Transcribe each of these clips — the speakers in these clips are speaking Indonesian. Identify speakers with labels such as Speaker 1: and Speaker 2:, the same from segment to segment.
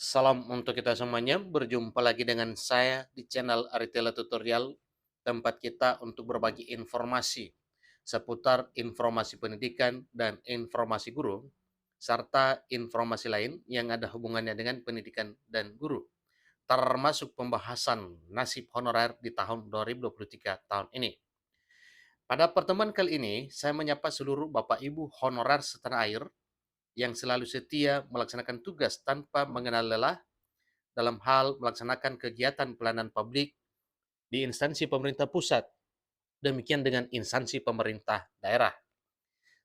Speaker 1: Salam untuk kita semuanya, berjumpa lagi dengan saya di channel Aritela Tutorial, tempat kita untuk berbagi informasi seputar informasi pendidikan dan informasi guru, serta informasi lain yang ada hubungannya dengan pendidikan dan guru, termasuk pembahasan nasib honorer di tahun 2023 tahun ini. Pada pertemuan kali ini, saya menyapa seluruh Bapak Ibu honorer setanah air yang selalu setia melaksanakan tugas tanpa mengenal lelah dalam hal melaksanakan kegiatan pelayanan publik di instansi pemerintah pusat, demikian dengan instansi pemerintah daerah.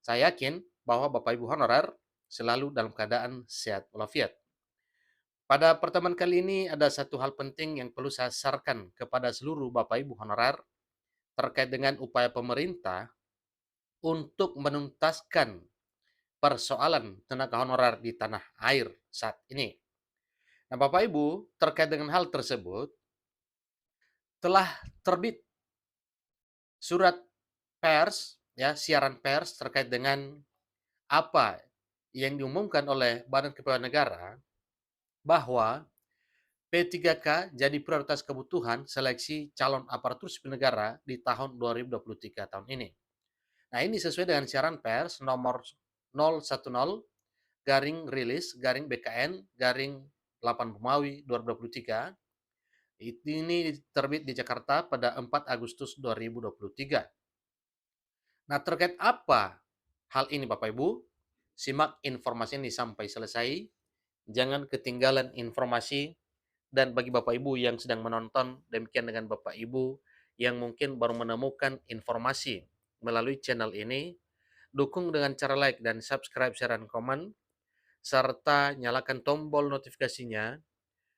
Speaker 1: Saya yakin bahwa Bapak Ibu honorer selalu dalam keadaan sehat walafiat. Pada pertemuan kali ini ada satu hal penting yang perlu saya sarankan kepada seluruh Bapak Ibu honorer terkait dengan upaya pemerintah untuk menuntaskan persoalan tenaga honorer di tanah air saat ini. Nah, Bapak Ibu, terkait dengan hal tersebut, telah terbit surat pers, ya, siaran pers terkait dengan apa yang diumumkan oleh Badan Kepegawaian Negara bahwa P3K jadi prioritas kebutuhan seleksi calon aparatur sipil negara di tahun 2023 tahun ini. Nah, ini sesuai dengan siaran pers nomor 010 garing rilis garing BKN garing 8 Romawi 2023. Ini terbit di Jakarta pada 4 Agustus 2023. Nah, terkait apa hal ini Bapak Ibu? Simak informasi ini sampai selesai. Jangan ketinggalan informasi. Dan bagi Bapak Ibu yang sedang menonton, demikian dengan Bapak Ibu yang mungkin baru menemukan informasi melalui channel ini, dukung dengan cara like dan subscribe, share, dan komen, serta nyalakan tombol notifikasinya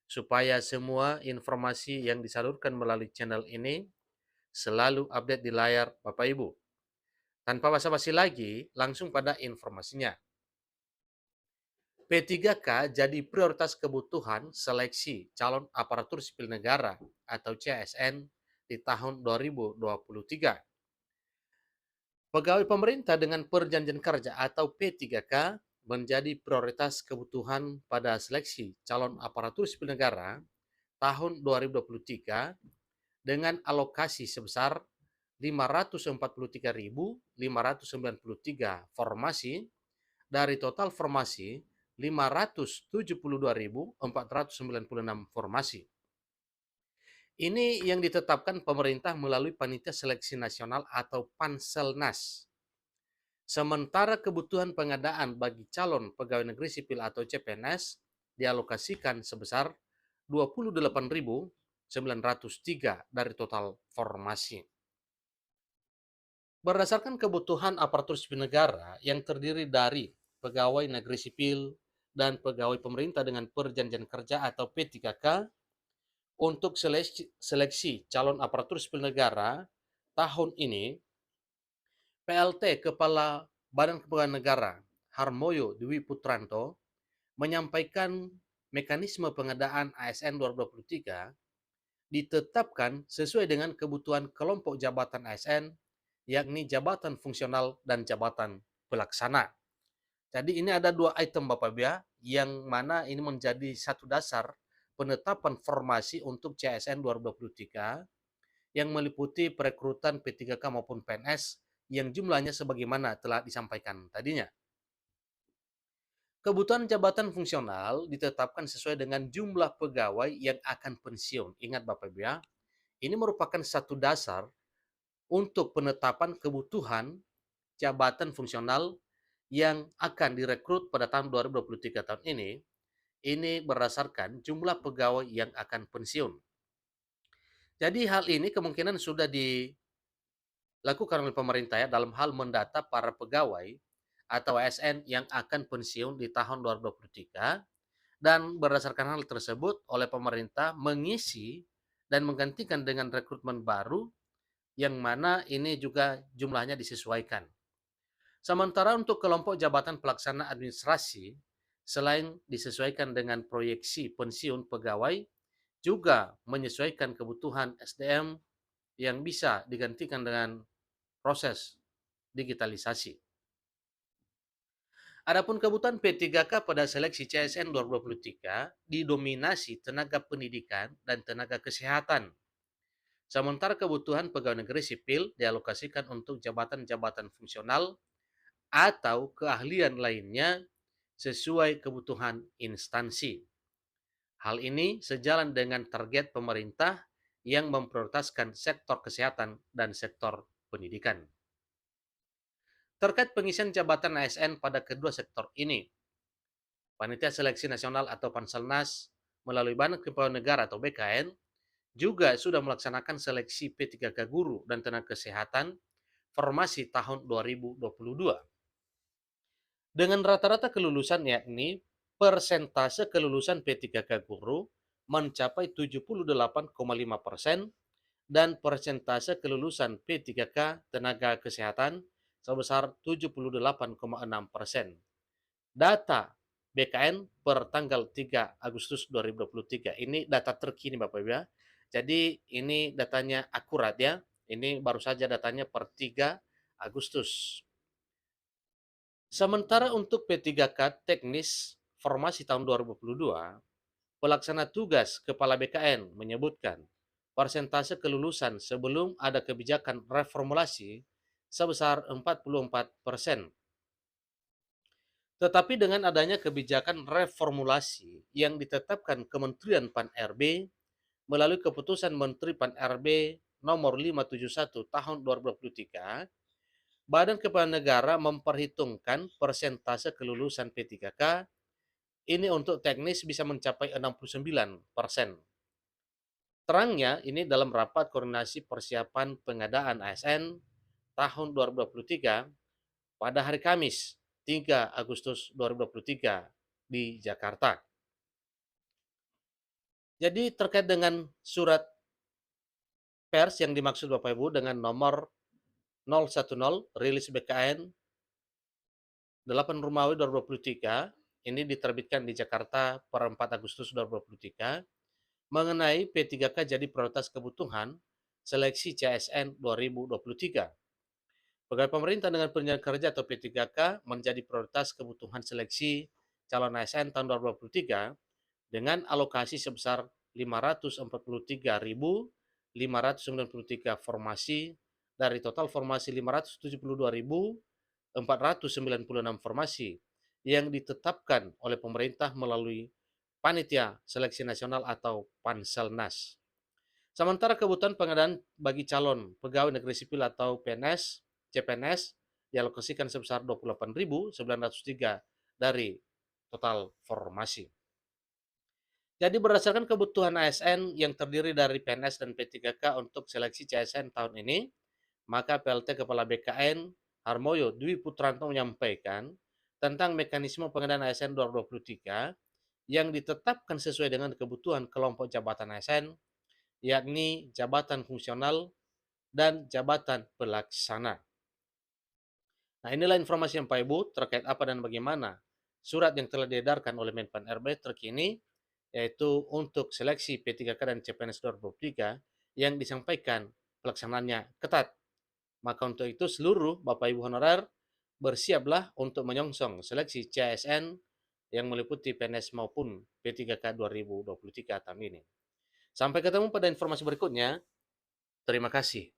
Speaker 1: supaya semua informasi yang disalurkan melalui channel ini selalu update di layar Bapak Ibu. Tanpa basa-basi lagi, langsung pada informasinya. P3K jadi prioritas kebutuhan seleksi calon aparatur sipil negara atau CSN di tahun 2023. Pegawai pemerintah dengan perjanjian kerja atau P3K menjadi prioritas kebutuhan pada seleksi calon aparatur sipil negara tahun 2023 dengan alokasi sebesar 543.593 formasi dari total formasi 572.496 formasi. Ini yang ditetapkan pemerintah melalui Panitia Seleksi Nasional atau Panselnas. Sementara kebutuhan pengadaan bagi calon pegawai negeri sipil atau CPNS dialokasikan sebesar 28.903 dari total formasi. Berdasarkan kebutuhan aparatur sipil negara yang terdiri dari pegawai negeri sipil dan pegawai pemerintah dengan perjanjian kerja atau P3K, untuk seleksi calon aparatur sipil negara tahun ini, PLT Kepala Badan Kepegawaian Negara Harmoyo Dwi Putranto menyampaikan mekanisme pengadaan ASN 2023 ditetapkan sesuai dengan kebutuhan kelompok jabatan ASN, yakni jabatan fungsional dan jabatan pelaksana. Jadi ini ada dua item Bapak Ibu ya, yang mana ini menjadi satu dasar penetapan formasi untuk CSN 2023 yang meliputi perekrutan P3K maupun PNS yang jumlahnya sebagaimana telah disampaikan tadinya. Kebutuhan jabatan fungsional ditetapkan sesuai dengan jumlah pegawai yang akan pensiun. Ingat Bapak Ibu ya, ini merupakan satu dasar untuk penetapan kebutuhan jabatan fungsional yang akan direkrut pada tahun 2023 tahun ini berdasarkan jumlah pegawai yang akan pensiun. Jadi hal ini kemungkinan sudah dilakukan oleh pemerintah ya dalam hal mendata para pegawai atau ASN yang akan pensiun di tahun 2023, dan berdasarkan hal tersebut oleh pemerintah mengisi dan menggantikan dengan rekrutmen baru yang mana ini juga jumlahnya disesuaikan. Sementara untuk kelompok jabatan pelaksana administrasi, selain disesuaikan dengan proyeksi pensiun pegawai, juga menyesuaikan kebutuhan SDM yang bisa digantikan dengan proses digitalisasi. Adapun kebutuhan P3K pada seleksi CSN 2023 didominasi tenaga pendidikan dan tenaga kesehatan. Sementara kebutuhan pegawai negeri sipil dialokasikan untuk jabatan-jabatan fungsional atau keahlian lainnya sesuai kebutuhan instansi. Hal ini sejalan dengan target pemerintah yang memprioritaskan sektor kesehatan dan sektor pendidikan. Terkait pengisian jabatan ASN pada kedua sektor ini, Panitia Seleksi Nasional atau Panselnas melalui Badan Kepegawaian Negara atau BKN juga sudah melaksanakan seleksi P3K guru dan tenaga kesehatan formasi tahun 2022. Dengan rata-rata kelulusan yakni persentase kelulusan P3K guru mencapai 78,5% dan persentase kelulusan P3K tenaga kesehatan sebesar 78,6%. Data BKN per tanggal 3 Agustus 2023. Ini data terkini Bapak Ibu ya. Jadi ini datanya akurat ya. Ini baru saja datanya per 3 Agustus. Sementara untuk P3K teknis formasi tahun 2022, pelaksana tugas Kepala BKN menyebutkan persentase kelulusan sebelum ada kebijakan reformulasi sebesar 44%. Tetapi dengan adanya kebijakan reformulasi yang ditetapkan Kementerian Pan-RB melalui keputusan Menteri Pan-RB nomor 571 tahun 2023, Badan Kepegawaian Negara memperhitungkan persentase kelulusan P3K ini untuk teknis bisa mencapai 69%. Terangnya ini dalam rapat koordinasi persiapan pengadaan ASN tahun 2023 pada hari Kamis 3 Agustus 2023 di Jakarta. Jadi terkait dengan surat pers yang dimaksud Bapak Ibu dengan nomor 010 rilis BKN 8 Romawi 2023 ini diterbitkan di Jakarta per 4 Agustus 2023 mengenai P3K jadi prioritas kebutuhan seleksi CSN 2023. Pegawai pemerintah dengan perjanjian kerja atau P3K menjadi prioritas kebutuhan seleksi calon ASN tahun 2023 dengan alokasi sebesar 543.593 formasi dari total formasi 572.496 formasi yang ditetapkan oleh pemerintah melalui Panitia Seleksi Nasional atau Panselnas. Sementara kebutuhan pengadaan bagi calon pegawai negeri sipil atau PNS, CPNS dialokasikan sebesar 28.903 dari total formasi. Jadi berdasarkan kebutuhan ASN yang terdiri dari PNS dan P3K untuk seleksi CSN tahun ini, maka PLT Kepala BKN Harmoyo Dwi Putranto menyampaikan tentang mekanisme pengadaan ASN 2023 yang ditetapkan sesuai dengan kebutuhan kelompok jabatan ASN, yakni jabatan fungsional dan jabatan pelaksana. Nah, inilah informasi yang Pak Ibu terkait apa dan bagaimana surat yang telah diedarkan oleh Menpan RB terkini, yaitu untuk seleksi P3K dan CPNS 2023 yang disampaikan pelaksanaannya ketat. Maka untuk itu seluruh Bapak Ibu honorer bersiaplah untuk menyongsong seleksi CSN yang meliputi PNS maupun P3K 2023 tahun ini. Sampai ketemu pada informasi berikutnya. Terima kasih.